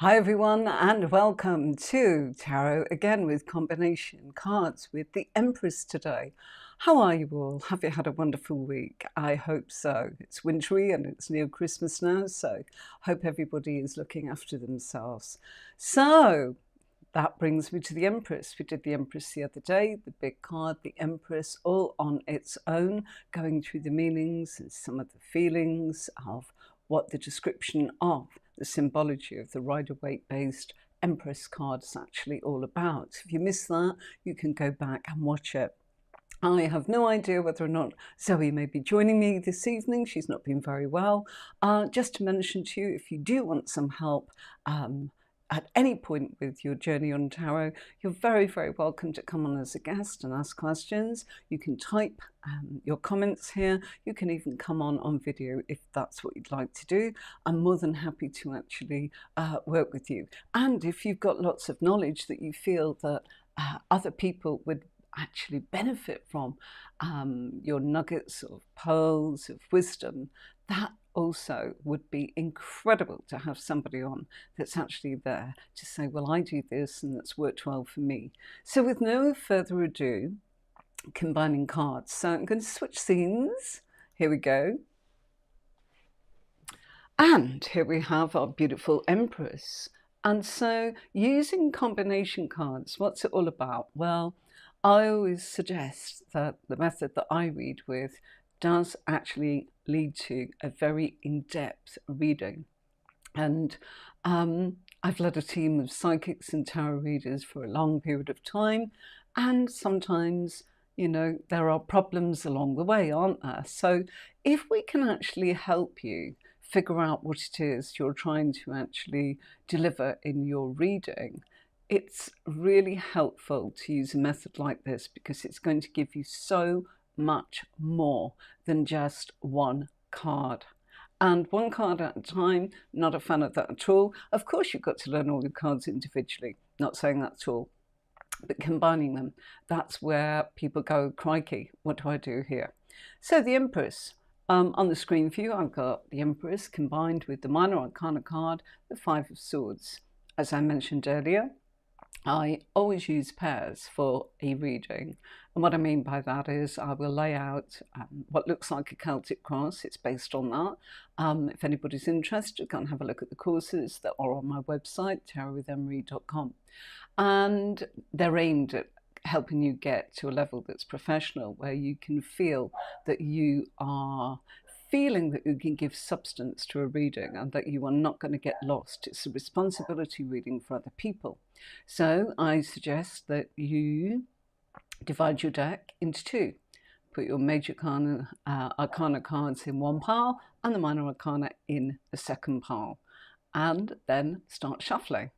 Hi everyone and welcome to Tarot again with combination cards with the Empress today. How are you all? Have you had a wonderful week? I hope so. It's wintry and it's near Christmas now, so hope everybody is looking after themselves. So that brings me to the Empress. We did the Empress the other day, the big card, the Empress, all on its own, going through the meanings and some of the feelings of what the description of the symbology of the Rider-Waite based Empress card is actually all about. If you missed that, you can go back and watch it. I have no idea whether or not Zoe may be joining me this evening. She's not been very well. Just to mention to you, if you do want some help at any point with your journey on tarot, you're very, very welcome to come on as a guest and ask questions. You can type your comments here. You can even come on video if that's what you'd like to do. I'm more than happy to actually work with you. And if you've got lots of knowledge that you feel that other people would actually benefit from, your nuggets of pearls of wisdom, that also would be incredible to have somebody on that's actually there to say, well, I do this and that's worked well for me. So with no further ado, combining cards. So I'm going to switch scenes. Here we go. And here we have our beautiful Empress. And so using combination cards, what's it all about? Well, I always suggest that the method that I read with does actually lead to a very in-depth reading. And I've led a team of psychics and tarot readers for a long period of time. And sometimes, you know, there are problems along the way, aren't there? So if we can actually help you figure out what it is you're trying to actually deliver in your reading, it's really helpful to use a method like this because it's going to give you so much more than just one card. And one card at a time, not a fan of that at all. Of course, you've got to learn all your cards individually, not saying that at all. But combining them, that's where people go, crikey, what do I do here? So the Empress, on the screen for you, I've got the Empress combined with the Minor Arcana card, the Five of Swords. As I mentioned earlier, I always use pairs for a reading. And what I mean by that is I will lay out what looks like a Celtic cross. It's based on that. If anybody's interested, go and have a look at the courses that are on my website, tarotwithemry.com. And they're aimed at helping you get to a level that's professional, where you can feel that you are feeling that you can give substance to a reading and that you are not going to get lost. It's a responsibility reading for other people. So I suggest that you divide your deck into two. Put your major arcana cards in one pile and the minor arcana in the second pile. And then start shuffling.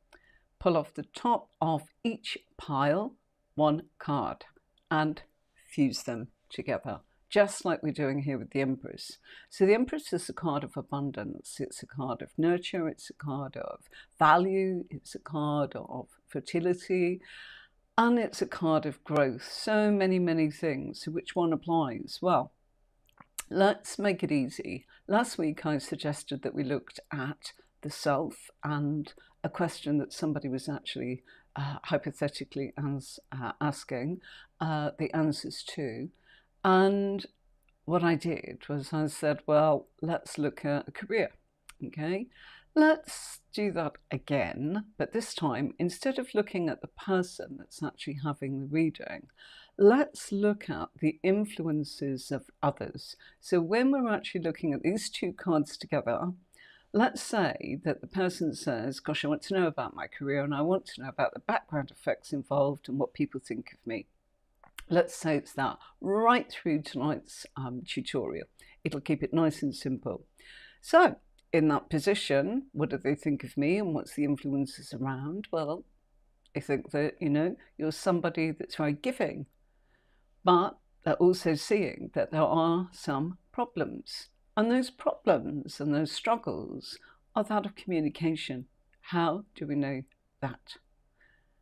Pull off the top of each pile one card and fuse them together, just like we're doing here with the Empress. So the Empress is a card of abundance. It's a card of nurture. It's a card of value. It's a card of fertility. And it's a card of growth. So many, many things. So which one applies? Well, let's make it easy. Last week I suggested that we looked at the self and a question that somebody was actually hypothetically asking the answers to. And what I did was I said, well, let's look at a career, okay? Let's do that again, but this time, instead of looking at the person that's actually having the reading, let's look at the influences of others. So when we're actually looking at these two cards together, let's say that the person says, gosh, I want to know about my career and I want to know about the background effects involved and what people think of me. Let's say it's that right through tonight's tutorial. It'll keep it nice and simple. So in that position, what do they think of me and what's the influences around? Well, I think that, you know, you're somebody that's very giving, but they're also seeing that there are some problems. And those problems and those struggles are that of communication. How do we know that?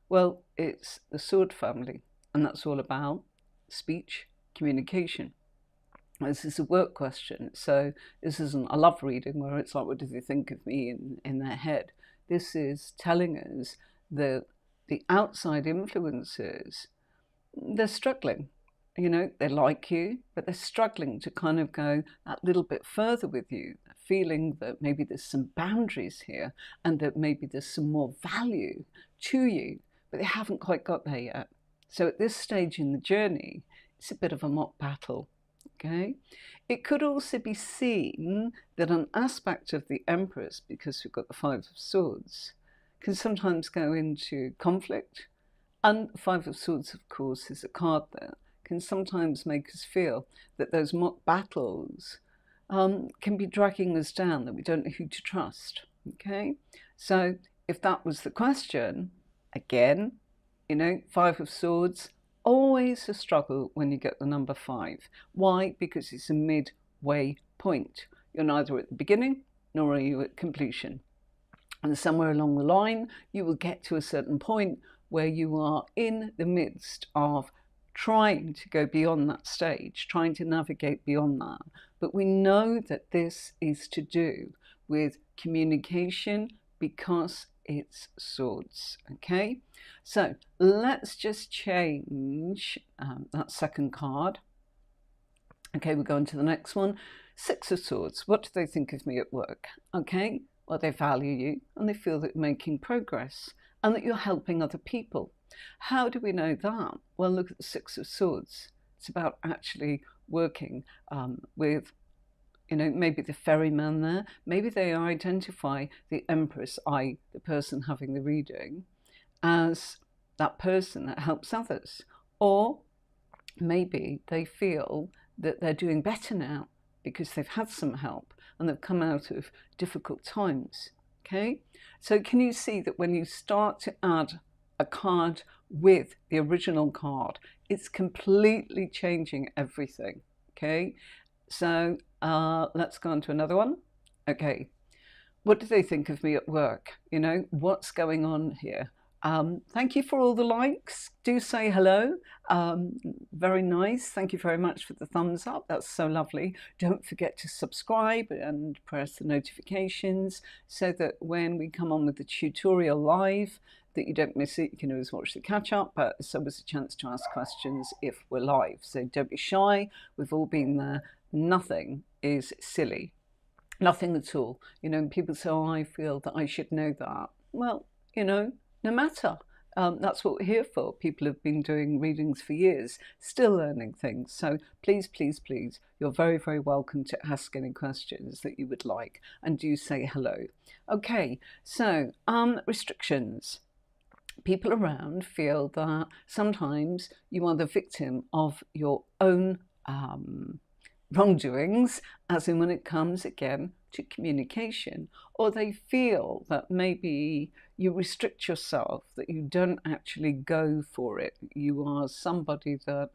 Well, it's the Sword family, and that's all about speech, communication. This is a work question, so this isn't a love reading where it's like, what do they think of me in their head? This is telling us that the outside influences, they're struggling. You know, they like you, but they're struggling to kind of go that little bit further with you, feeling that maybe there's some boundaries here and that maybe there's some more value to you, but they haven't quite got there yet. So at this stage in the journey, it's a bit of a mock battle. Okay, it could also be seen that an aspect of the Empress, because we've got the Five of Swords, can sometimes go into conflict. And the Five of Swords, of course, is a card that can sometimes make us feel that those mock battles can be dragging us down, that we don't know who to trust. Okay, so if that was the question, again, you know, Five of Swords, always a struggle when you get the number 5. Why? Because it's a midway point. You're neither at the beginning nor are you at completion. And somewhere along the line, you will get to a certain point where you are in the midst of trying to go beyond that stage, trying to navigate beyond that. But we know that this is to do with communication because it's swords. Okay, so let's just change that second card. Okay, we're going to the next one. Six of Swords. What do they think of me at work? Okay, well, they value you and they feel that you're making progress and that you're helping other people. How do we know that? Well, look at the Six of Swords. It's about actually working with, you know, maybe the ferryman there. Maybe they identify the Empress, the person having the reading, as that person that helps others. Or maybe they feel that they're doing better now because they've had some help and they've come out of difficult times. Okay, so can you see that when you start to add a card with the original card, it's completely changing everything. Okay, so let's go on to another one. Okay, what do they think of me at work? You know, what's going on here? Thank you for all the likes. Do say hello. Very nice. Thank you very much for the thumbs up. That's so lovely. Don't forget to subscribe and press the notifications so that when we come on with the tutorial live, that you don't miss it. You can always watch the catch up, but it's always a chance to ask questions if we're live. So don't be shy. We've all been there. Nothing is silly. Nothing at all. You know, people say, oh, I feel that I should know that. Well, you know, no matter. That's what we're here for. People have been doing readings for years, still learning things. So please, please, please, you're very, very welcome to ask any questions that you would like, and do say hello. Okay, so restrictions. People around feel that sometimes you are the victim of your own wrongdoings, as in when it comes again to communication, or they feel that maybe you restrict yourself, that you don't actually go for it. You are somebody that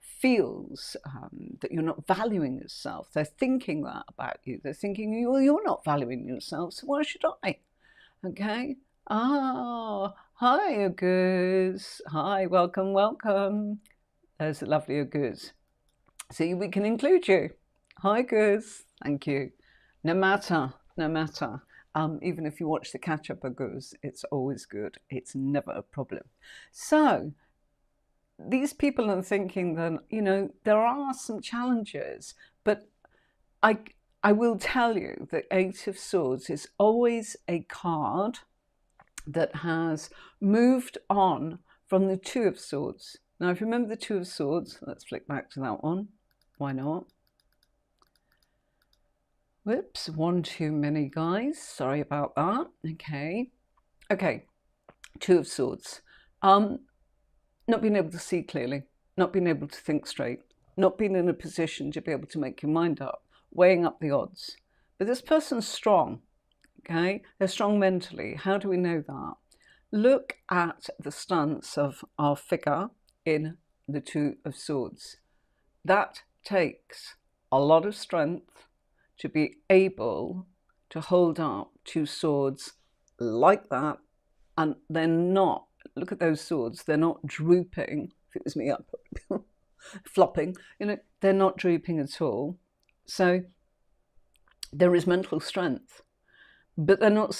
feels that you're not valuing yourself. They're thinking that about you. They're thinking, well, you're not valuing yourself, so why should I? Okay. Ah, hi, Agus. Hi, welcome, welcome. There's a lovely Agus. See, we can include you. Hi, Agus. Thank you. No matter. Even if you watch the catch-up Agus, it's always good. It's never a problem. So these people are thinking that, you know, there are some challenges, but I will tell you that Eight of Swords is always a card that has moved on from the Two of Swords. Now, if you remember the Two of Swords, let's flick back to that one. Why not? Whoops, one too many, guys. Sorry about that. Okay. Two of Swords. Not being able to see clearly, not being able to think straight, not being in a position to be able to make your mind up, weighing up the odds. But this person's strong, okay? They're strong mentally. How do we know that? Look at the stance of our figure in the Two of Swords. That takes a lot of strength to be able to hold up two swords like that, and they're not, look at those swords, they're not drooping. If it was me, I'd probably flopping, you know, they're not drooping at all. So there is mental strength. but they're not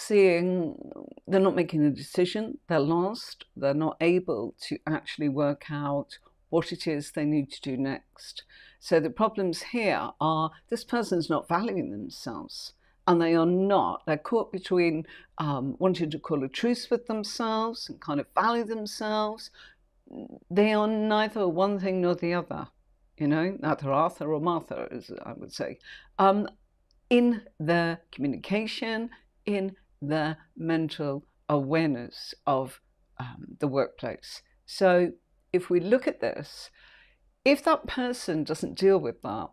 making a decision, they're lost, they're not able to actually work out what it is they need to do next. So the problems here are this person's not valuing themselves, and they're caught between wanting to call a truce with themselves and kind of value themselves. They are neither one thing nor the other, neither Arthur or Martha, as I would say, in their communication, in their mental awareness of the workplace. So if we look at this, if that person doesn't deal with that,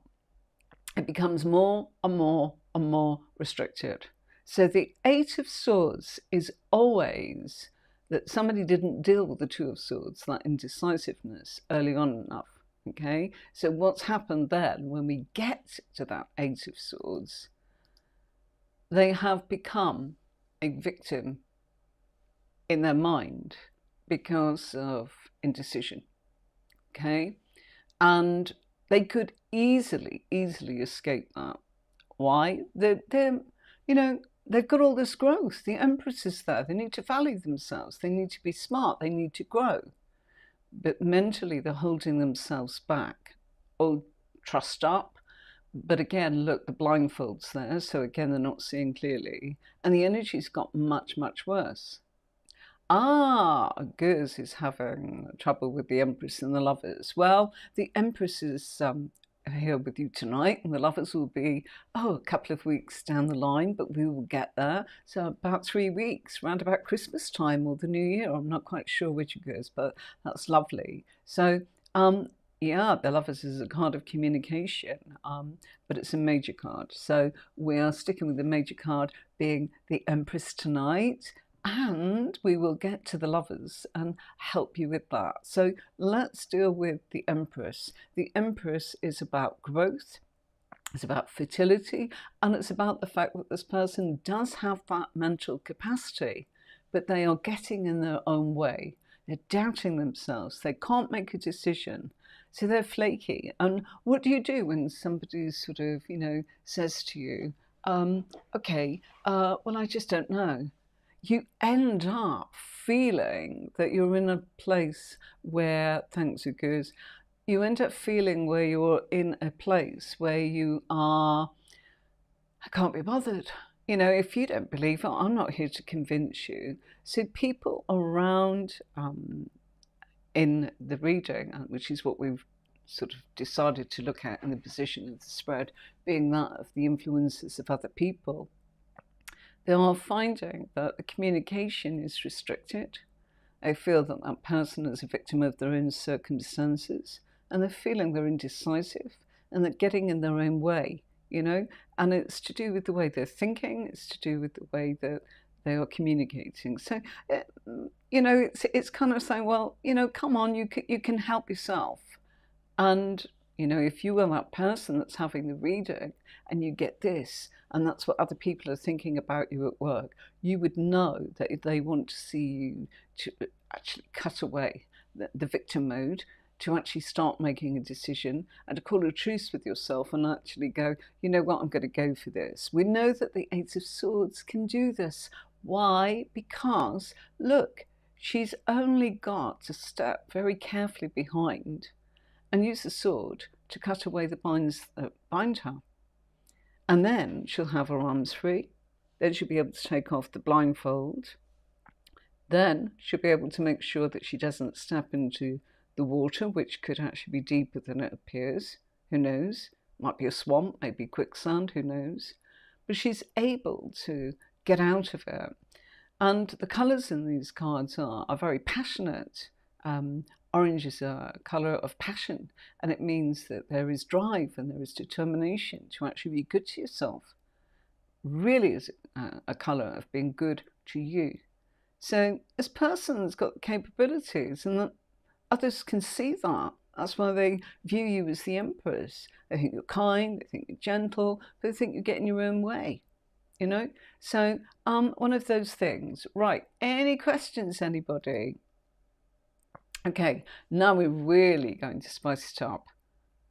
it becomes more and more and more restricted. So the Eight of Swords is always that somebody didn't deal with the Two of Swords, that indecisiveness, early on enough. Okay, so what's happened then when we get to that Eight of Swords, they have become a victim in their mind because of indecision. Okay, and they could easily escape that. Why? They've got all this growth. The Empress is there. They need to value themselves. They need to be smart. They need to grow. But mentally, they're holding themselves back. All trussed up. But again, look, the blindfold's there. So again, they're not seeing clearly. And the energy's got much, much worse. Gers is having trouble with the Empress and the Lovers. Well, the Empress is here with you tonight, and the Lovers will be, a couple of weeks down the line, but we will get there. So about 3 weeks, round about Christmas time or the New Year. I'm not quite sure which it goes, but that's lovely. So, the Lovers is a card of communication, but it's a major card. So we are sticking with the major card being the Empress tonight. And we will get to the Lovers and help you with that. So let's deal with the Empress. The Empress is about growth, it's about fertility, and it's about the fact that this person does have that mental capacity, but they are getting in their own way. They're doubting themselves. They can't make a decision. So they're flaky. And what do you do when somebody sort of, says to you, well, I just don't know? You end up feeling that you're in a place where, thanks you guys, you end up feeling where you're in a place where you are, I can't be bothered. If you don't believe it, I'm not here to convince you. So people around in the reading, which is what we've sort of decided to look at in the position of the spread, being that of the influences of other people, they are finding that the communication is restricted. They feel that that person is a victim of their own circumstances, and they're feeling they're indecisive and they're getting in their own way, and it's to do with the way they're thinking, it's to do with the way that they are communicating. So, it's kind of saying, well, come on, you can help yourself. And if you were that person that's having the reading and you get this, and that's what other people are thinking about you at work, you would know that if they want to see you to actually cut away the victim mode, to actually start making a decision and to call a truce with yourself and actually go, you know what, I'm going to go for this. We know that the Eight of Swords can do this. Why? Because, look, she's only got to step very carefully behind and use the sword to cut away the binds that bind her. And then she'll have her arms free. Then she'll be able to take off the blindfold. Then she'll be able to make sure that she doesn't step into the water, which could actually be deeper than it appears. Who knows? Might be a swamp, maybe quicksand, who knows? But she's able to get out of it. And the colours in these cards are very passionate. Orange is a colour of passion, and it means that there is drive and there is determination to actually be good to yourself. Really is a colour of being good to you. So this person's got capabilities, and that others can see that. That's why they view you as the Empress. They think you're kind, they think you're gentle, but they think you get in your own way. So one of those things. Right, any questions, anybody? Okay, now we're really going to spice it up.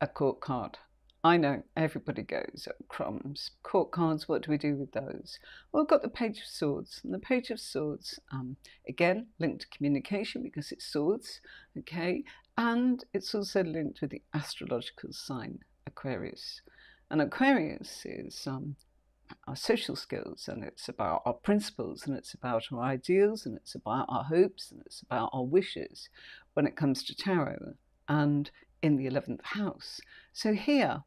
A court card. I know, everybody goes, oh, crumbs. Court cards, what do we do with those? Well, we've got the Page of Swords. And the Page of Swords, again, linked to communication because it's swords, okay? And it's also linked with the astrological sign, Aquarius. And Aquarius is our social skills, and it's about our principles, and it's about our ideals, and it's about our hopes, and it's about our wishes when it comes to tarot and in the 11th house. So here,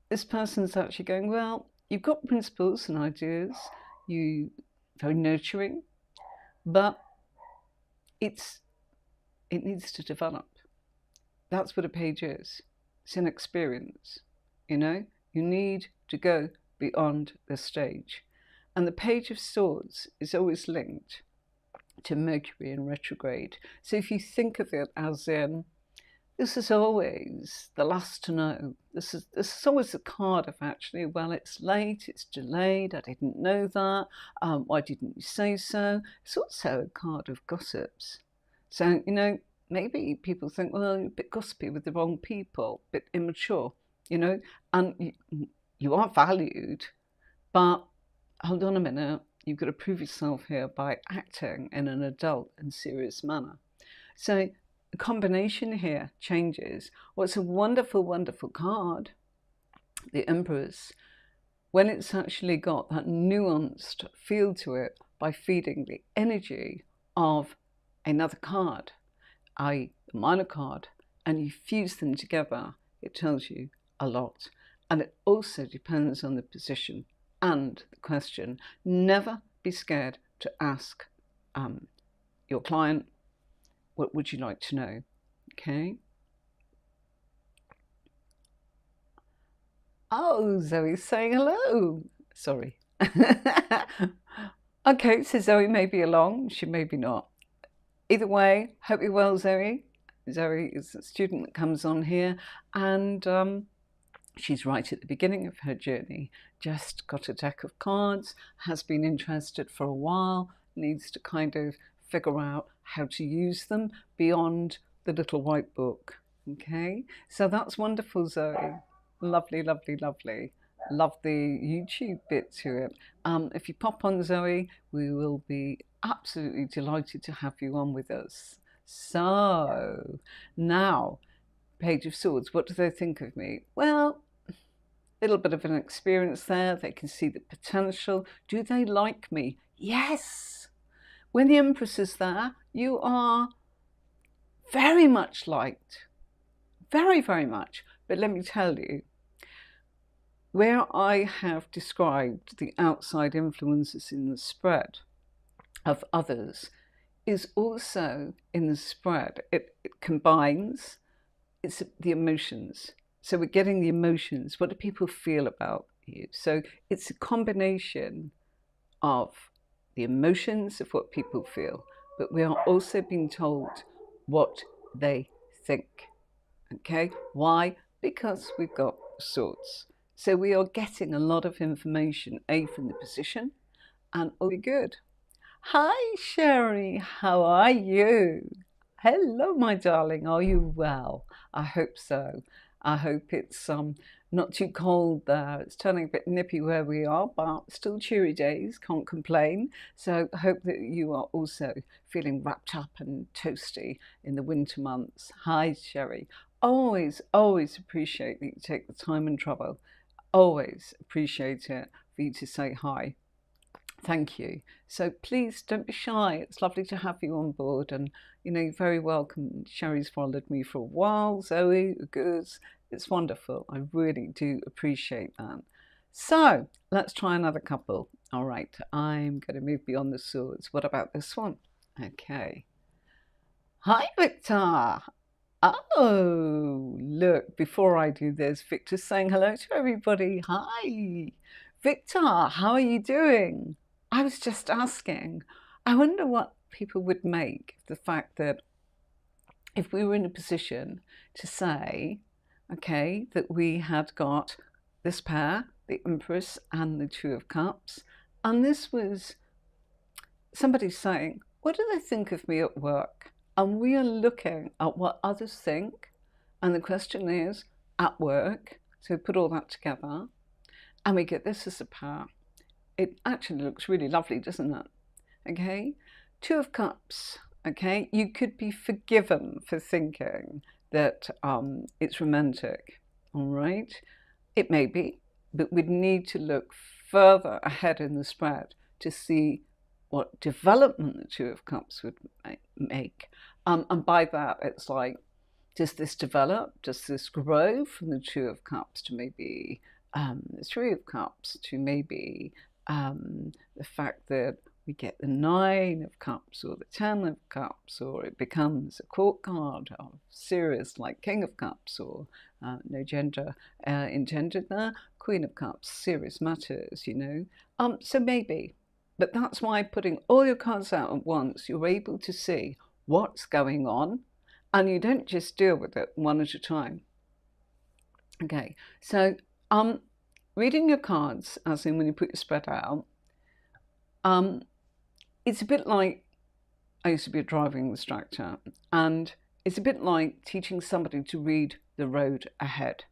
this person's actually going, well, you've got principles and ideas, you very nurturing, but it needs to develop. That's what a page is. It's an experience, you know? You need to go beyond the stage. And the Page of Swords is always linked to Mercury in retrograde. So if you think of it as in, this is always the last to know. This is always a card of actually, well, it's late, it's delayed, I didn't know that, why didn't you say so? It's also a card of gossips. So, you know, maybe people think, well, you're a bit gossipy with the wrong people, a bit immature, you know, and you are valued, but hold on a minute, you've got to prove yourself here by acting in an adult and serious manner. So the combination here changes. What's a wonderful, wonderful card, the Empress, when it's actually got that nuanced feel to it by feeding the energy of another card, i.e. the minor card, and you fuse them together, it tells you a lot. And it also depends on the position and the question. Never be scared to ask your client, what would you like to know? Okay. Oh, Zoe's saying hello. Sorry. Okay, so Zoe may be along, she may be not. Either way, hope you're well, Zoe. Zoe is a student that comes on here, and she's right at the beginning of her journey. Just got a deck of cards, has been interested for a while, needs to kind of figure out how to use them beyond the little white book. Okay, so that's wonderful, Zoe. Lovely, lovely, lovely. Love the YouTube bit to it. If you pop on, Zoe, we will be absolutely delighted to have you on with us. So now, Page of Swords, what do they think of me? Well, a little bit of an experience there. They can see the potential. Do they like me? Yes. When the Empress is there, you are very much liked. Very, very much. But let me tell you, where I have described the outside influences in the spread of others is also in the spread. It combines, it's the emotions. So we're getting the emotions. What do people feel about you? So it's a combination of the emotions of what people feel, but we are also being told what they think. Okay, why? Because we've got swords. So we are getting a lot of information, A, from the position, and all be good. Hi, Sherry, how are you? Hello, my darling, are you well? I hope so. I hope it's not too cold there. It's turning a bit nippy where we are, but still cheery days, can't complain. So I hope that you are also feeling wrapped up and toasty in the winter months. Hi, Sherry. Always, always appreciate that you take the time and trouble. Always appreciate it for you to say hi. Thank you. So please don't be shy. It's lovely to have you on board, and you know, you're very welcome. Sherry's followed me for a while. Zoe, Goose, it's wonderful. I really do appreciate that. So let's try another couple. All right, I'm going to move beyond the swords. What about this one? Okay. Hi, Victor. Oh, look, before I do this, Victor's saying hello to everybody. Hi, Victor, how are you doing? I was just asking, I wonder what people would make of the fact that if we were in a position to say, okay, that we had got this pair, the Empress and the Two of Cups, and this was somebody saying, what do they think of me at work? And we are looking at what others think, and the question is, at work, So put all that together and we get this as a pair. It actually looks really lovely, doesn't it? Okay, Two of Cups. Okay, you could be forgiven for thinking that it's romantic. All right, it may be, but we'd need to look further ahead in the spread to see what development the Two of Cups would make. And by that, it's like, does this develop? Does this grow from the Two of Cups to maybe the Three of Cups, to maybe the fact that we get the Nine of Cups or the Ten of Cups, or it becomes a court card of serious, like King of Cups, or no gender engendered there, Queen of Cups, serious matters, you know. So maybe, but that's why putting all your cards out at once, you're able to see what's going on, and you don't just deal with it one at a time. Okay, so reading your cards, as in when you put your spread out, it's a bit like, I used to be a driving instructor, and it's a bit like teaching somebody to read the road ahead.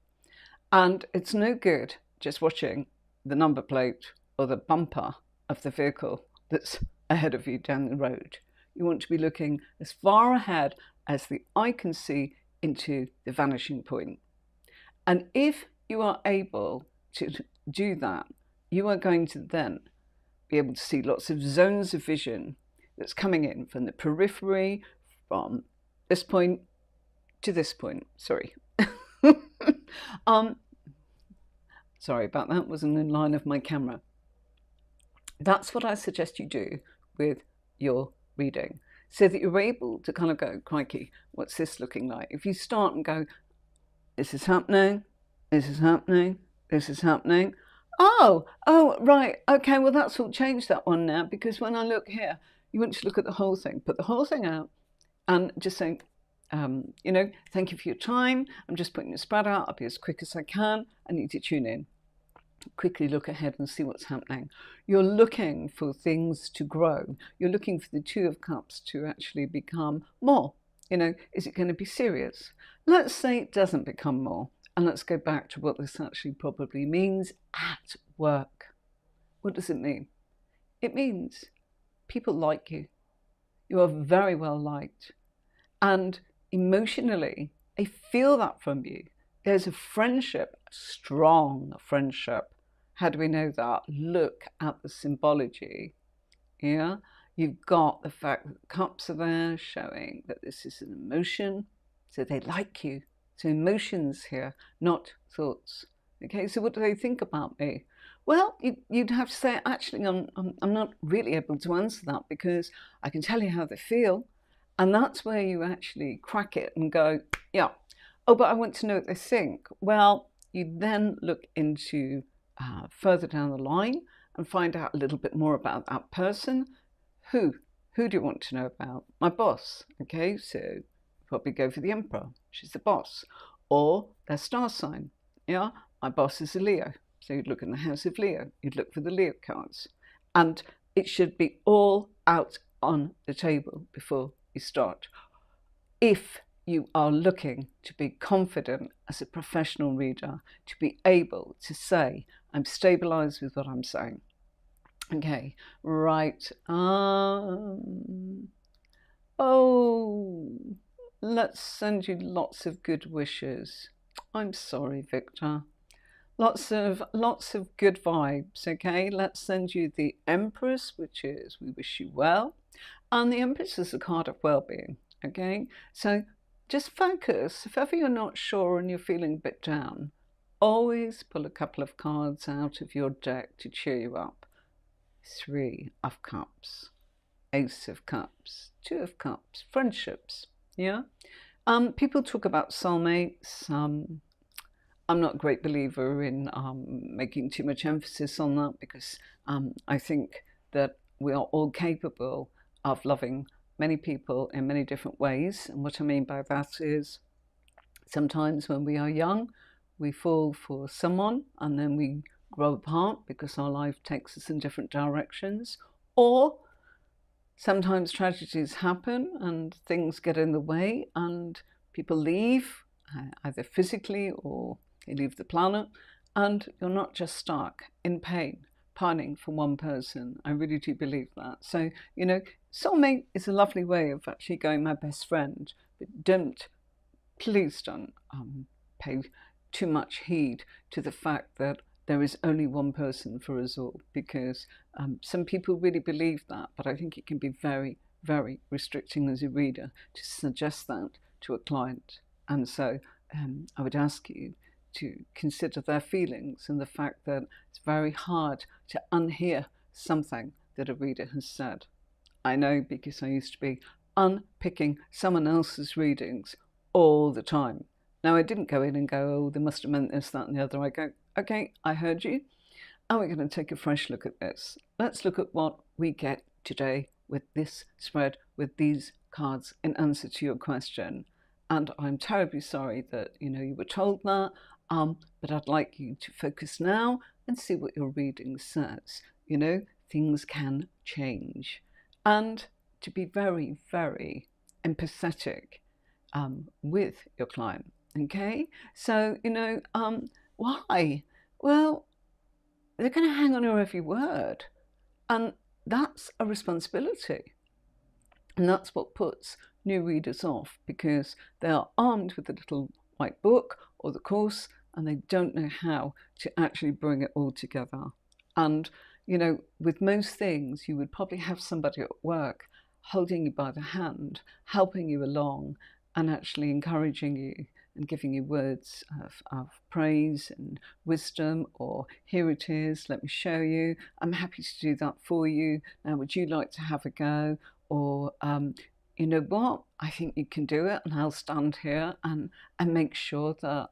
And it's no good just watching the number plate or the bumper of the vehicle that's ahead of you down the road. You want to be looking as far ahead as the eye can see into the vanishing point. And if you are able to do that, you are going to then be able to see lots of zones of vision that's coming in from the periphery, from this point to this point. Sorry. Sorry about that, wasn't in line of my camera. That's what I suggest you do with your reading, so that you're able to kind of go, crikey, what's this looking like? If you start and go, this is happening, this is happening, this is happening. Oh, right, okay, well that's all changed, that one now, because when I look here, you want to look at the whole thing, put the whole thing out and just say, you know, thank you for your time. I'm just putting the spread out. I'll be as quick as I can. I need to tune in. Quickly look ahead and see what's happening. You're looking for things to grow. You're looking for the Two of Cups to actually become more. You know, is it going to be serious? Let's say it doesn't become more. And let's go back to what this actually probably means at work. What does it mean? It means people like you. You are very well liked. And emotionally, they feel that from you. There's a friendship, a strong friendship. How do we know that? Look at the symbology. Yeah, you've got the fact that the cups are there, showing that this is an emotion. So they like you. So emotions here, not thoughts. Okay, so what do they think about me? Well, you'd have to say, actually, I'm not really able to answer that, because I can tell you how they feel. And that's where you actually crack it and go, yeah, oh, but I want to know what they think. Well, you then look into further down the line and find out a little bit more about that person. Who do you want to know about? My boss. Okay, so probably go for the Emperor. She's the boss. Or their star sign. Yeah, my boss is a Leo. So you'd look in the house of Leo. You'd look for the Leo cards. And it should be all out on the table before you start. If you are looking to be confident as a professional reader, to be able to say, I'm stabilized with what I'm saying. Okay, right. Oh, let's send you lots of good wishes. I'm sorry, Victor. Lots of good vibes, okay? Let's send you the Empress, which is we wish you well. And the Empress is a card of well-being, okay? So just focus. If ever you're not sure and you're feeling a bit down, always pull a couple of cards out of your deck to cheer you up. Three of Cups, Ace of Cups, Two of Cups, friendships, yeah? People talk about soulmates. I'm not a great believer in making too much emphasis on that, because I think that we are all capable of loving many people in many different ways. And what I mean by that is, sometimes when we are young, we fall for someone and then we grow apart because our life takes us in different directions. Or sometimes tragedies happen and things get in the way and people leave, either physically or You leave the planet, and you're not just stuck in pain, pining for one person. I really do believe that. So, soulmate is a lovely way of actually going my best friend, but please don't pay too much heed to the fact that there is only one person for us all, because some people really believe that, but I think it can be very, very restricting as a reader to suggest that to a client. And so I would ask you to consider their feelings and the fact that it's very hard to unhear something that a reader has said. I know, because I used to be unpicking someone else's readings all the time. Now, I didn't go in and go, oh, they must have meant this, that, and the other. I go, okay, I heard you, and we're going to take a fresh look at this. Let's look at what we get today with this spread, with these cards, in answer to your question. And I'm terribly sorry that, you were told that, but I'd like you to focus now and see what your reading says. Things can change. And to be very, very empathetic with your client. Okay, so why? Well, they're going to hang on your every word, and that's a responsibility. And that's what puts new readers off, because they are armed with a little white book or the course, and they don't know how to actually bring it all together. And with most things, you would probably have somebody at work holding you by the hand, helping you along, and actually encouraging you and giving you words of praise and wisdom, or here it is, let me show you, I'm happy to do that for you, now would you like to have a go? Or you know what, I think you can do it, and I'll stand here and make sure that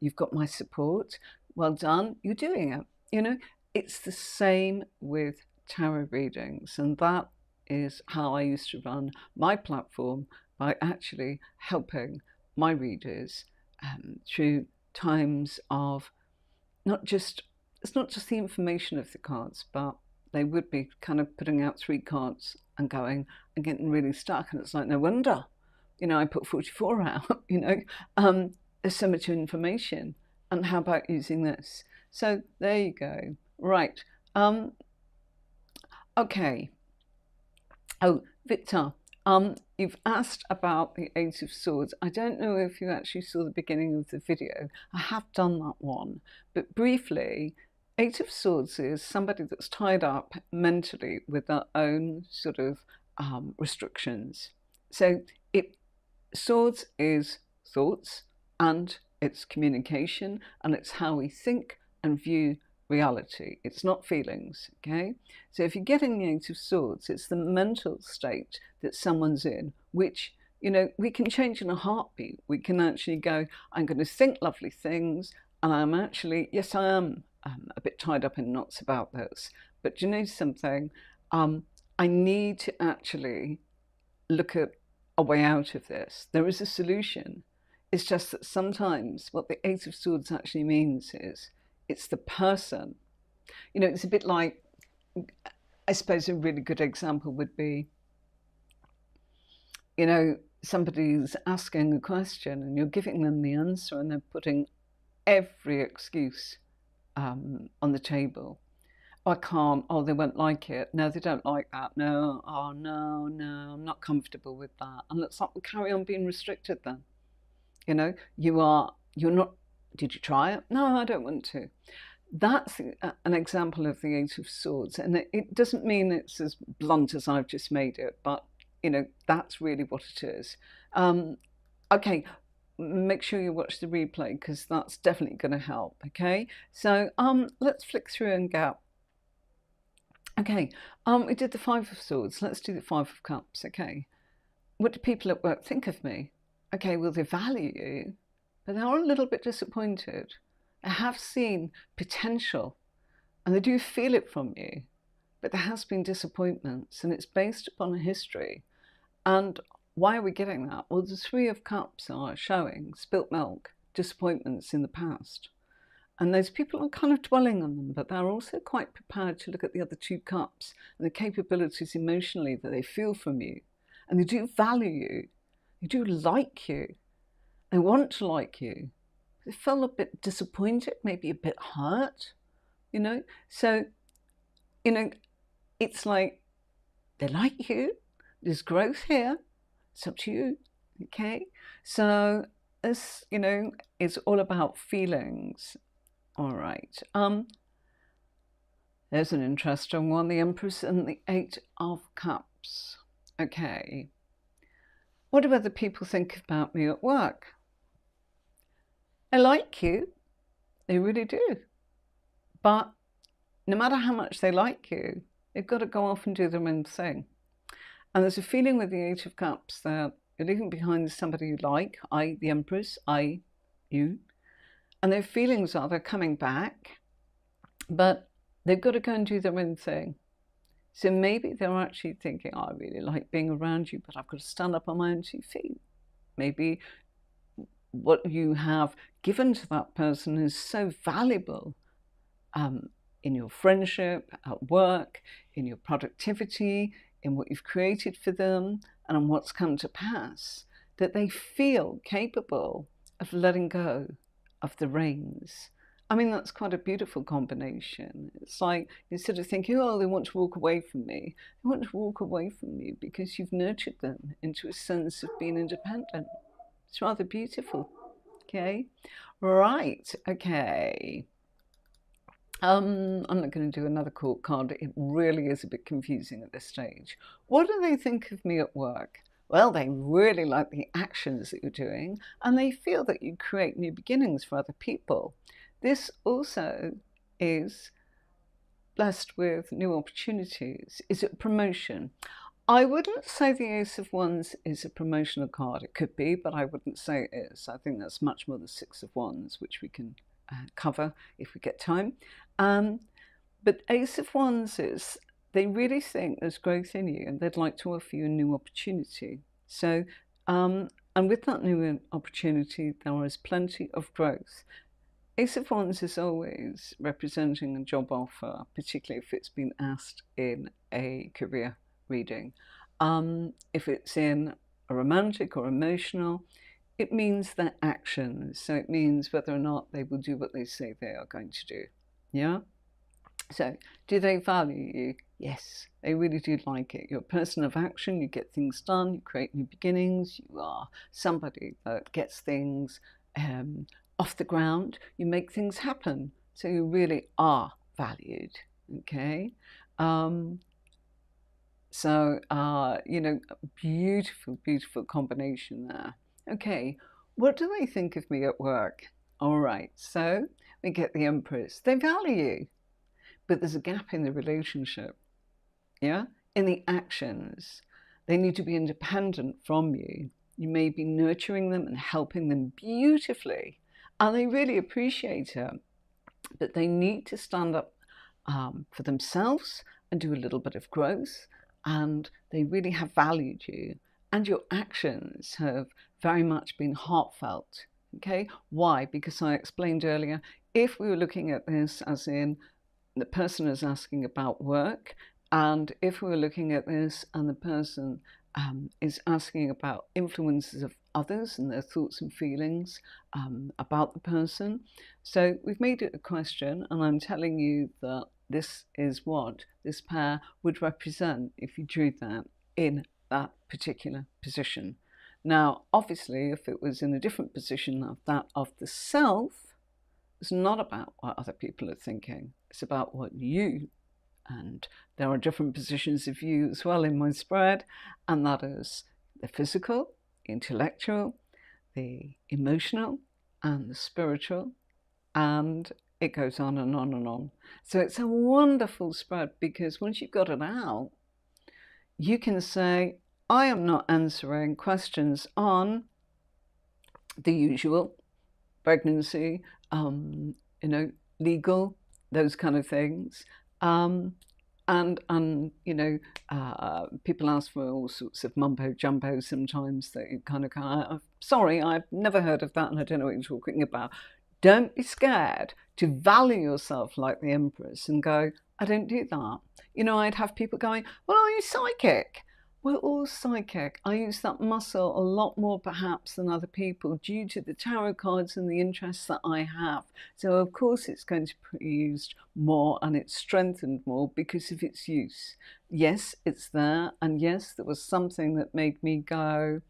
you've got my support. Well done, you're doing it. It's the same with tarot readings, and that is how I used to run my platform, by actually helping my readers through times of it's not just the information of the cards, but they would be kind of putting out 3 cards and going and getting really stuck. And it's like, no wonder, I put 44 out, there's so much information. And how about using this? So there you go. Right. Okay. Oh, Victor, you've asked about the Eight of Swords. I don't know if you actually saw the beginning of the video. I have done that one, but briefly, Eight of Swords is somebody that's tied up mentally with their own sort of restrictions. So swords is thoughts, and it's communication, and it's how we think and view reality. It's not feelings, okay? So if you're getting the Eight of Swords, it's the mental state that someone's in, which, we can change in a heartbeat. We can actually go, I'm going to think lovely things, and I'm actually, yes, I am a bit tied up in knots about this. But you know something? I need to actually look at a way out of this. There is a solution. It's just that sometimes what the Eight of Swords actually means is it's the person. It's a bit like, I suppose a really good example would be, somebody's asking a question and you're giving them the answer, and they're putting every excuse on the table. I can't, oh, they won't like it. No, they don't like that. No, oh, no, I'm not comfortable with that. And let's not carry on being restricted then. You're not, did you try it? No, I don't want to. That's an example of the Eight of Swords. And it doesn't mean it's as blunt as I've just made it, but, that's really what it is. Okay, make sure you watch the replay, because that's definitely going to help, okay? So let's flick through and go. Okay, we did the Five of Swords. Let's do the Five of Cups, okay? What do people at work think of me? Okay, well, they value you, but they are a little bit disappointed. They have seen potential, and they do feel it from you, but there has been disappointments, and it's based upon a history. And why are we getting that? Well, the Three of Cups are showing spilt milk, disappointments in the past. And those people are kind of dwelling on them, but they're also quite prepared to look at the other 2 cups and the capabilities emotionally that they feel from you. And they do value you. They do like you. They want to like you. they felt a bit disappointed, maybe a bit hurt, you know. So, you know, it's like they like you, there's growth here, it's up to you, okay? So, this, you know, is all about feelings. All right. There's an interesting one, the Empress and the Eight of Cups. Okay. What do other people think about me at work? They like you, they really do. But no matter how much they like you, they've got to go off and do their own thing. And there's a feeling with the Eight of Cups that you're leaving behind somebody you like, the Empress, you. And their feelings are they're coming back, but they've got to go and do their own thing. So maybe they're actually thinking, I really like being around you, but I've got to stand up on my own 2 feet. Maybe what you have given to that person is so valuable in your friendship, at work, in your productivity, in what you've created for them, and on what's come to pass, that they feel capable of letting go of the reins. I mean, that's quite a beautiful combination. It's like, instead of thinking, oh, they want to walk away from me, they want to walk away from you because you've nurtured them into a sense of being independent. It's rather beautiful, okay? Right, okay. I'm not going to do another court card. It really is a bit confusing at this stage. What do they think of me at work? Well, they really like the actions that you're doing, and they feel that you create new beginnings for other people. This also is blessed with new opportunities. Is it promotion? I wouldn't say the Ace of Wands is a promotional card. It could be, but I wouldn't say it is. I think that's much more the Six of Wands, which we can cover if we get time. But Ace of Wands is, they really think there's growth in you and they'd like to offer you a new opportunity. So, and with that new opportunity, there is plenty of growth. Ace of Wands is always representing a job offer, particularly if it's been asked in a career reading. If it's in a romantic or emotional, it means their actions. So it means whether or not they will do what they say they are going to do. Yeah? So, do they value you? Yes, they really do like it. You're a person of action, you get things done, you create new beginnings, you are somebody that gets things off the ground, you make things happen. So you really are valued, okay? You know, beautiful, beautiful combination there. Okay, what do they think of me at work? All right, so we get the Empress. They value you, but there's a gap in the relationship, yeah? In the actions. They need to be independent from you. You may be nurturing them and helping them beautifully, and they really appreciate it, but they need to stand up for themselves and do a little bit of growth, and they really have valued you, and your actions have very much been heartfelt, okay? Why? Because I explained earlier, if we were looking at this as in the person is asking about work, and if we were looking at this and the person is asking about influences of others and their thoughts and feelings about the person. So we've made it a question, and I'm telling you that this is what this pair would represent if you drew that in that particular position. Now, obviously, if it was in a different position of that of the self, it's not about what other people are thinking. It's about what you, and there are different positions of you as well in my spread, and that is the physical, the intellectual, the emotional, and the spiritual, and it goes on and on and on. So it's a wonderful spread, because once you've got it out, you can say, I am not answering questions on the usual, pregnancy, legal, those kind of things. People ask for all sorts of mumbo jumbo sometimes that you kind of, sorry, I've never heard of that and I don't know what you're talking about. Don't be scared to value yourself like the Empress and go, I don't do that. You know, I'd have people going, well, are you psychic? We're all psychic. I use that muscle a lot more perhaps than other people due to the tarot cards and the interests that I have. So of course it's going to be used more and it's strengthened more because of its use. Yes, it's there. And yes, there was something that made me go,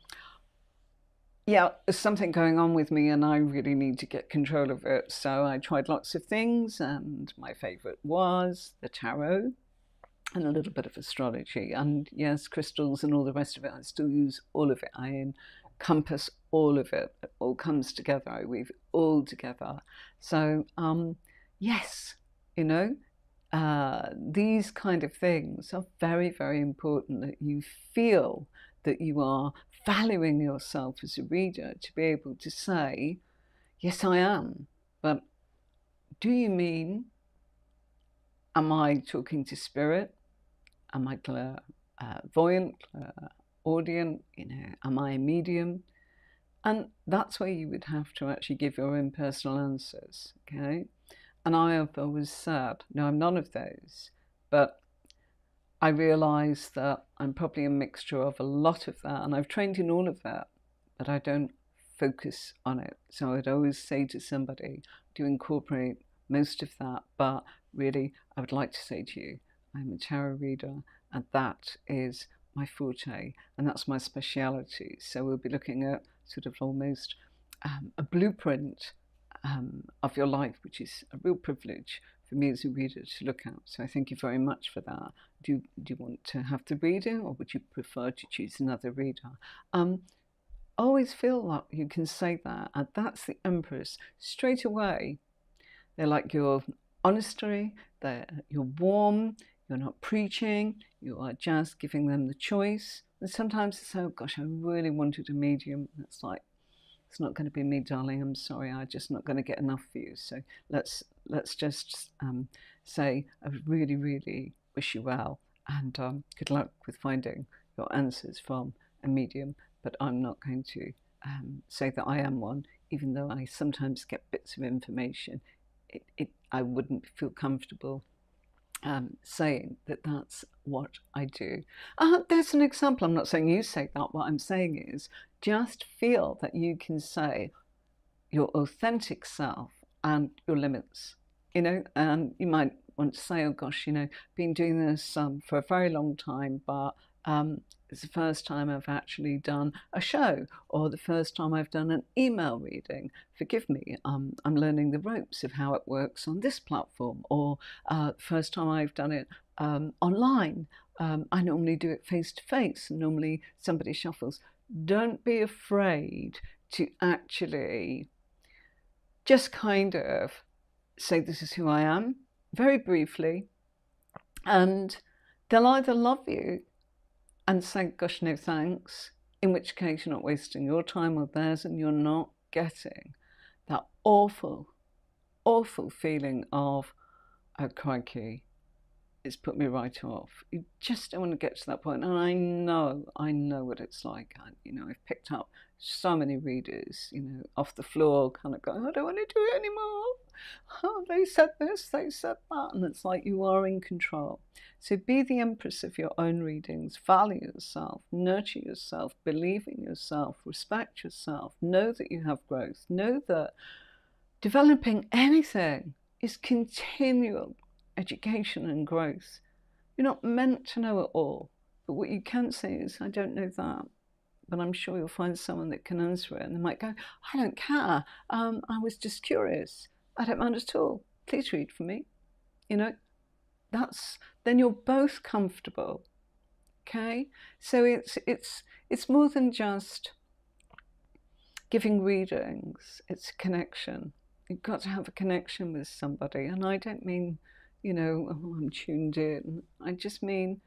yeah, there's something going on with me and I really need to get control of it. So I tried lots of things and my favorite was the tarot and a little bit of astrology. And yes, crystals and all the rest of it. I still use all of it. I encompass all of it. It all comes together. I weave it all together. So, yes, you know, these kind of things are very, very important that you feel that you are valuing yourself as a reader to be able to say, yes, I am. But do you mean, am I talking to spirit? Am I clairvoyant, clairaudient? You know, am I a medium? And that's where you would have to actually give your own personal answers, okay? And I have always said, no, I'm none of those. But I realise that I'm probably a mixture of a lot of that, and I've trained in all of that, but I don't focus on it. So I'd always say to somebody to incorporate most of that, but really, I would like to say to you, I'm a tarot reader, and that is my forte, and that's my speciality. So we'll be looking at sort of almost a blueprint of your life, which is a real privilege for me as a reader to look at. So I thank you very much for that. Do you want to have the reading, or would you prefer to choose another reader? Always feel like you can say that, and that's the Empress straight away. They're like your honesty, you're warm, you're not preaching, you are just giving them the choice. And sometimes it's, oh gosh, I really wanted a medium. It's like, it's not going to be me, darling. I'm sorry, I'm just not going to get enough for you. So let's just say, I really, really wish you well, and good luck with finding your answers from a medium. But I'm not going to say that I am one, even though I sometimes get bits of information. I wouldn't feel comfortable saying that that's what I do. There's an example. I'm not saying you say that. What I'm saying is just feel that you can say your authentic self and your limits, you know, and you might want to say, oh gosh, you know, been doing this for a very long time, but it's the first time I've actually done a show, or the first time I've done an email reading. Forgive me, I'm learning the ropes of how it works on this platform, or the first time I've done it online. I normally do it face to face, and normally somebody shuffles. Don't be afraid to actually just kind of say, this is who I am, very briefly, and they'll either love you and say, gosh, no thanks, in which case you're not wasting your time or theirs, and you're not getting that awful, awful feeling of, oh, crikey, it's put me right off. You just don't want to get to that point. And I know what it's like. You know, I've picked up so many readers, you know, off the floor, kind of going, I don't want to do it anymore. Oh, they said this, they said that. And it's like you are in control. So be the empress of your own readings. Value yourself, nurture yourself, believe in yourself, respect yourself. Know that you have growth. Know that developing anything is continual education and growth. You're not meant to know it all. But what you can say is, I don't know that, but I'm sure you'll find someone that can answer it. And they might go, I don't care. I was just curious. I don't mind at all. Please read for me. You know, then you're both comfortable. Okay? So it's more than just giving readings. It's a connection. You've got to have a connection with somebody. And I don't mean, you know, oh, I'm tuned in. I just mean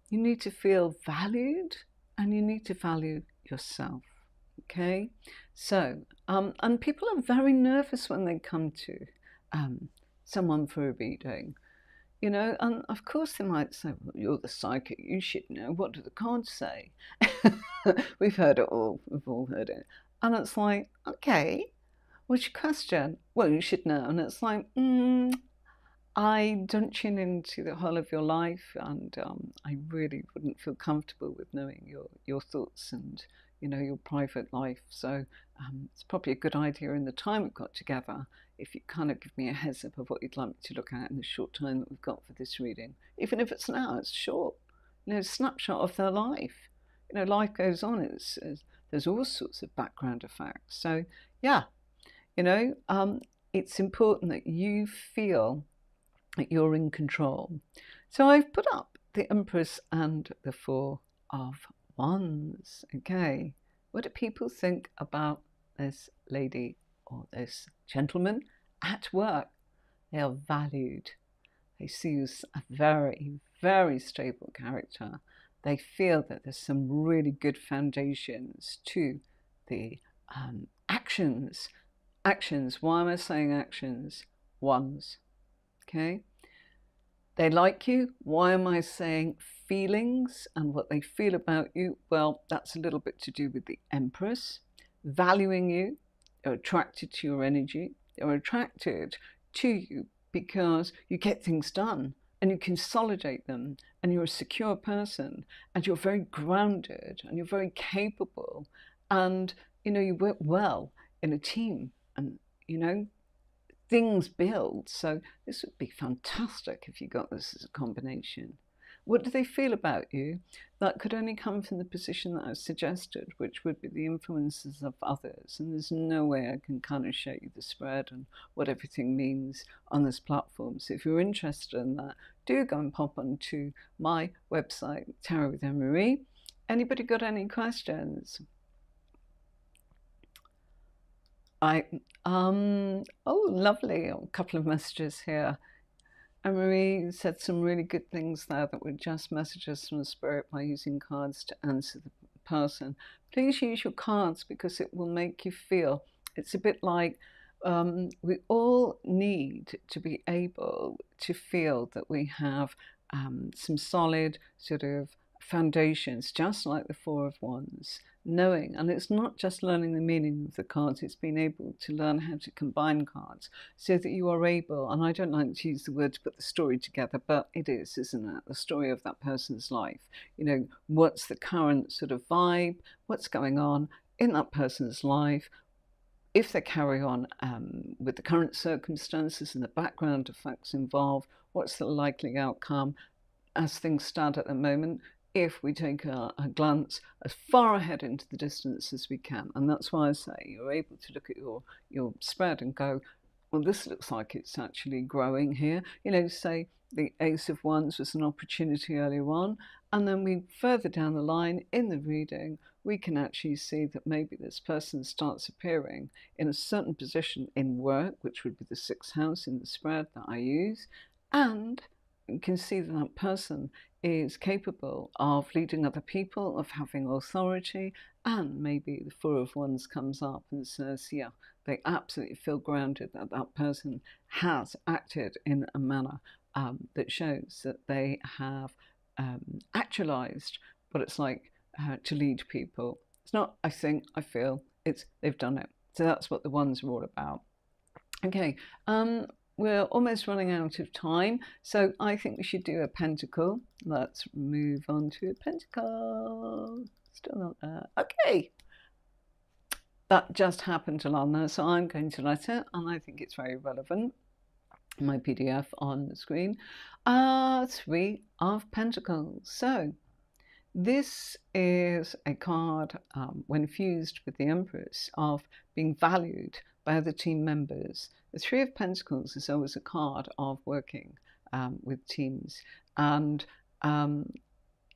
you need to feel valued, and you need to value yourself. Okay? So, and people are very nervous when they come to someone for a reading, you know, and of course they might say, well, you're the psychic, you should know. What do the cards say? We've heard it all. We've all heard it. And it's like, okay, what's your question? Well, you should know. And it's like, I don't tune into the whole of your life, and I really wouldn't feel comfortable with knowing your thoughts and your private life. So it's probably a good idea in the time we've got together if you kind of give me a heads up of what you'd like me to look at in the short time that we've got for this reading. Even if it's an hour, it's short. A snapshot of their life. Life goes on. There's all sorts of background effects. So yeah, it's important that you feel that you're in control. So I've put up the Empress and the Four of Wands. Okay, what do people think about this lady or this gentleman at work? They are valued. They see you as a very, very stable character. They feel that there's some really good foundations to the actions. Actions. Why am I saying actions? Ones. Okay. They like you. Why am I saying feelings and what they feel about you? Well, that's a little bit to do with the Empress. Valuing you. They're attracted to your energy. They're attracted to you because you get things done and you consolidate them, and you're a secure person, and you're very grounded, and you're very capable, and you work well in a team, and things build. So this would be fantastic if you got this as a combination. What do they feel about you? That could only come from the position that I've suggested, which would be the influences of others. And there's no way I can kind of show you the spread and what everything means on this platform. So if you're interested in that, do go and pop onto my website, Tarot with Anne-Marie. Anybody got any questions? Oh, lovely. A couple of messages here. Anne-Marie said some really good things there that were just messages from the spirit by using cards to answer the person. Please use your cards because it will make you feel. It's a bit like we all need to be able to feel that we have some solid sort of foundations, just like the Four of Wands. Knowing, and it's not just learning the meaning of the cards, it's being able to learn how to combine cards so that you are able, and I don't like to use the word to put the story together, but it is, isn't it? The story of that person's life. What's the current sort of vibe, what's going on in that person's life, if they carry on with the current circumstances and the background effects involved, what's the likely outcome as things stand at the moment, if we take a glance as far ahead into the distance as we can. And that's why I say you're able to look at your spread and go, well, this looks like it's actually growing here. Say the Ace of Wands was an opportunity earlier on, and then we further down the line in the reading, we can actually see that maybe this person starts appearing in a certain position in work, which would be the 6th house in the spread that I use, and you can see that that person is capable of leading other people, of having authority, and maybe the Four of Wands comes up and says, yeah, they absolutely feel grounded that that person has acted in a manner that shows that they have actualized what it's like to lead people. It's not, I think, I feel, it's they've done it. So that's what the Wands are all about. Okay, we're almost running out of time, so I think we should do a pentacle. Let's move on to a pentacle. Still not there. Okay. That just happened to land there, so I'm going to let it, and I think it's very relevant. My PDF on the screen. 3 of Pentacles. So this is a card, when fused with the Empress, of being valued by other team members. The 3 of Pentacles is always a card of working with teams. And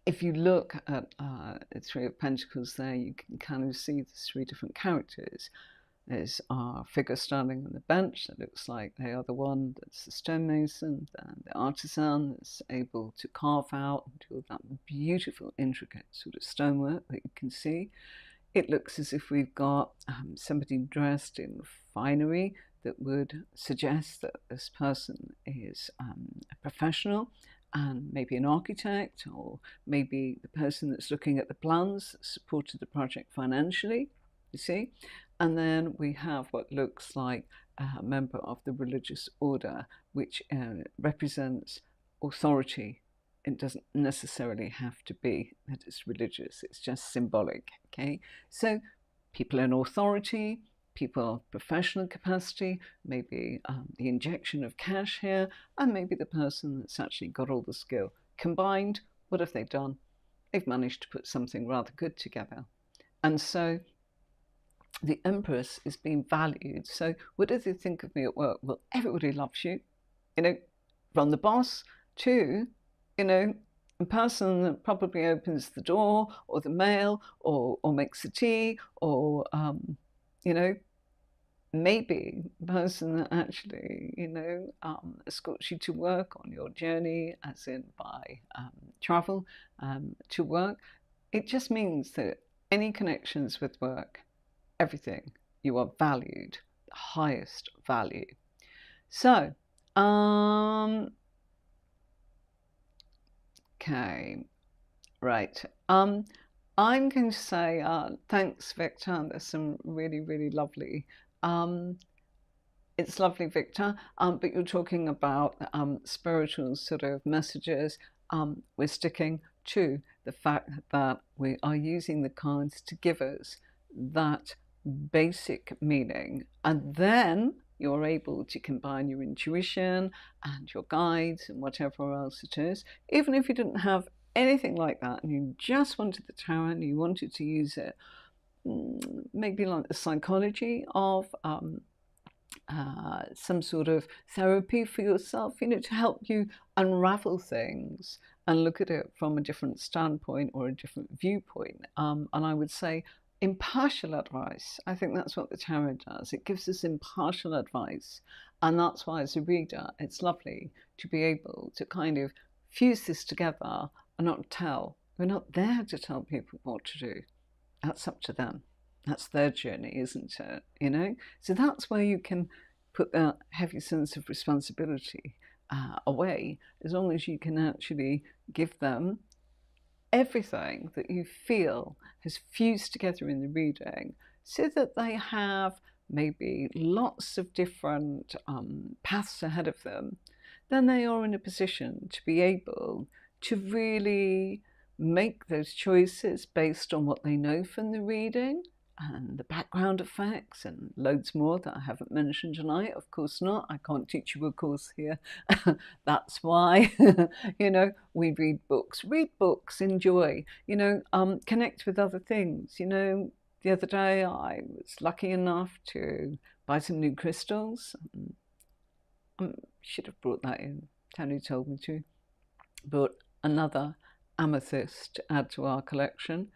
if you look at the 3 of Pentacles there, you can kind of see the 3 different characters. There's our figure standing on the bench that looks like they are the one that's the stonemason, and the artisan that's able to carve out and do all that beautiful, intricate sort of stonework that you can see. It looks as if we've got somebody dressed in finery that would suggest that this person is a professional, and maybe an architect, or maybe the person that's looking at the plans that supported the project financially, you see. And then we have what looks like a member of the religious order, which represents authority. It doesn't necessarily have to be that it's religious, it's just symbolic, okay? So people in authority, people of professional capacity, maybe the injection of cash here, and maybe the person that's actually got all the skill. Combined, what have they done? They've managed to put something rather good together. And so the Empress is being valued. So what do they think of me at work? Well, everybody loves you, you know, from the boss to, you know, a person that probably opens the door or the mail or makes the tea or, you know, maybe the person that actually, you know, escorts you to work on your journey, as in by travel to work. It just means that any connections with work, everything, you are valued, the highest value. So, okay, right. I'm going to say thanks, Victor. There's some really, really lovely. It's lovely, Victor. But you're talking about spiritual sort of messages. We're sticking to the fact that we are using the cards to give us that basic meaning, and then you're able to combine your intuition and your guides and whatever else it is. Even if you didn't have anything like that and you just wanted the tarot and you wanted to use it, maybe like the psychology of some sort of therapy for yourself, you know, to help you unravel things and look at it from a different standpoint or a different viewpoint. And I would say impartial advice. I think that's what the tarot does. It gives us impartial advice. And that's why, as a reader, it's lovely to be able to kind of fuse this together and not tell. We're not there to tell people what to do. That's up to them. That's their journey, isn't it? You know? So that's where you can put that heavy sense of responsibility away, as long as you can actually give them everything that you feel has fused together in the reading, so that they have maybe lots of different paths ahead of them. Then they are in a position to be able to really make those choices based on what they know from the reading and the background effects and loads more that I haven't mentioned tonight. Of course not. I can't teach you a course here. That's why, you know, we read books. Read books, enjoy, you know, connect with other things. You know, the other day I was lucky enough to buy some new crystals. Should have brought that in. Tony told me to. But another amethyst to add to our collection.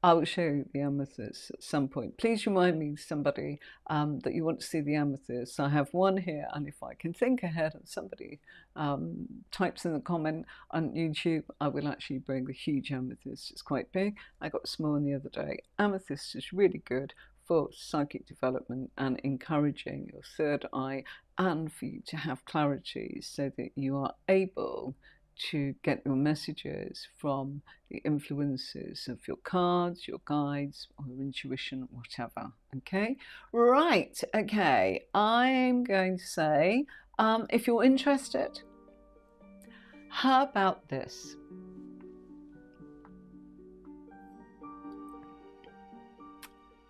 I will show you the amethyst at some point. Please remind me, somebody, that you want to see the amethyst. I have one here, and if I can think ahead and somebody types in the comment on YouTube, I will actually bring the huge amethyst. It's quite big. I got a small one the other day. Amethyst is really good for psychic development and encouraging your third eye, and for you to have clarity so that you are able to get your messages from the influences of your cards, your guides, or your intuition, whatever. Okay, right. Okay, I'm going to say, if you're interested, how about this?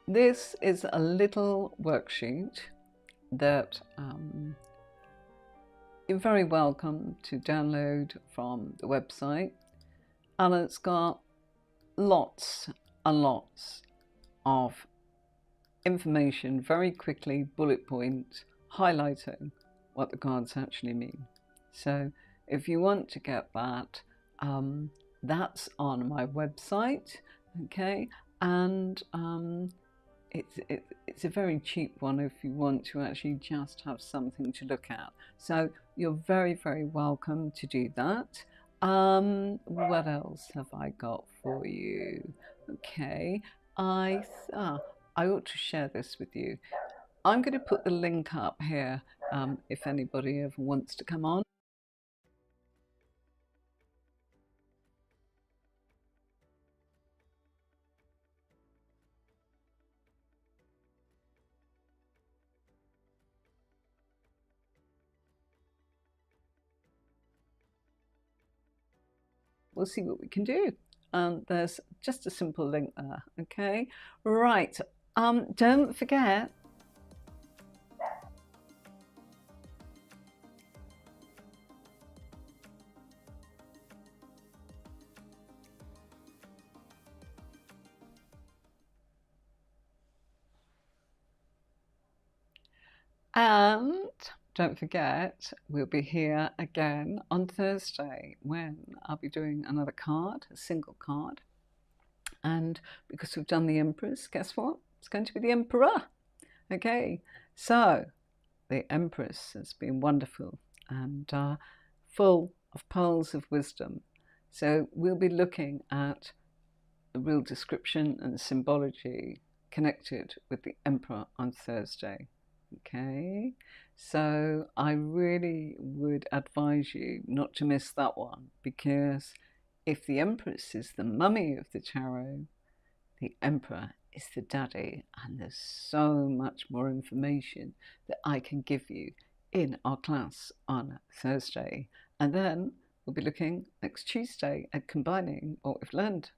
This is a little worksheet that you're very welcome to download from the website, and it's got lots and lots of information, very quickly, bullet point, highlighting what the cards actually mean. So if you want to get that, that's on my website, okay? And it's a very cheap one if you want to actually just have something to look at. So you're very, very welcome to do that. What else have I got for you? Okay, I ought to share this with you. I'm going to put the link up here if anybody ever wants to come on. we'll see what we can do. There's just a simple link there. Okay, right. Don't forget, and don't forget, we'll be here again on Thursday when I'll be doing another card, a single card. And because we've done the Empress, guess what? It's going to be the Emperor. Okay, so the Empress has been wonderful and full of pearls of wisdom. So we'll be looking at the real description and symbology connected with the Emperor on Thursday. Okay, so I really would advise you not to miss that one, because if the Empress is the mummy of the tarot, the Emperor is the daddy, and there's so much more information that I can give you in our class on Thursday. And then we'll be looking next Tuesday at combining what we've learned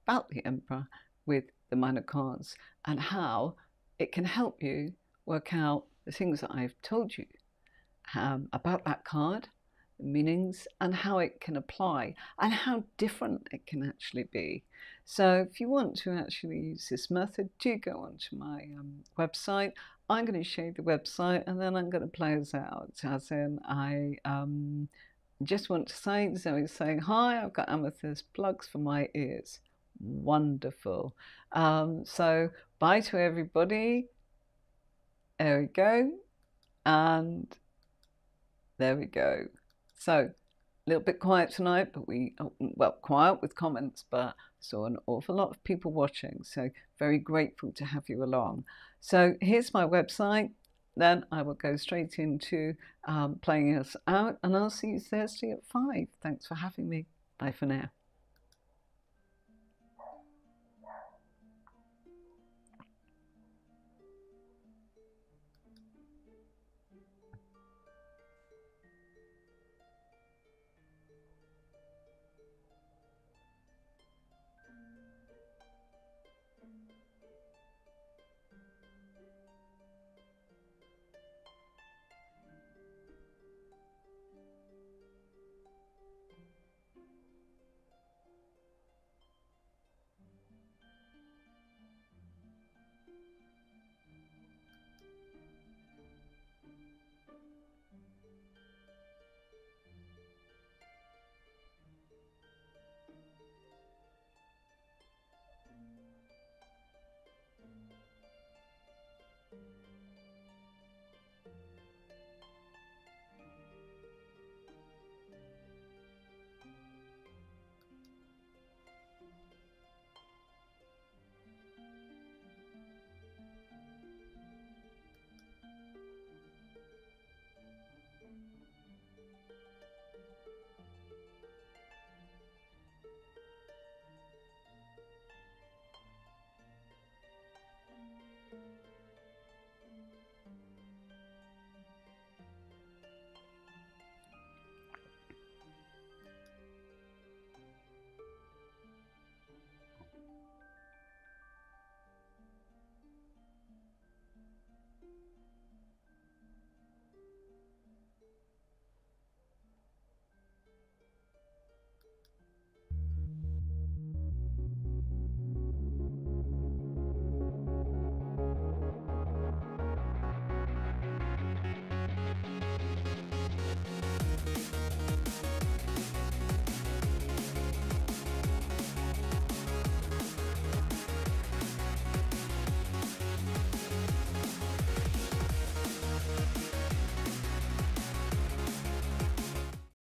about the Emperor with the minor cards and how it can help you work out the things that I've told you about that card, the meanings, and how it can apply and how different it can actually be. So if you want to actually use this method, do go onto my website. I'm going to show you the website, and then I'm going to play us out. As in, I just want to say, Zoe's saying, hi, I've got amethyst plugs for my ears. Wonderful. So bye to everybody. There we go. And there we go. So a little bit quiet tonight, but well, quiet with comments, but saw an awful lot of people watching. So very grateful to have you along. So here's my website. Then I will go straight into playing us out, and I'll see you Thursday at 5. Thanks for having me. Bye for now.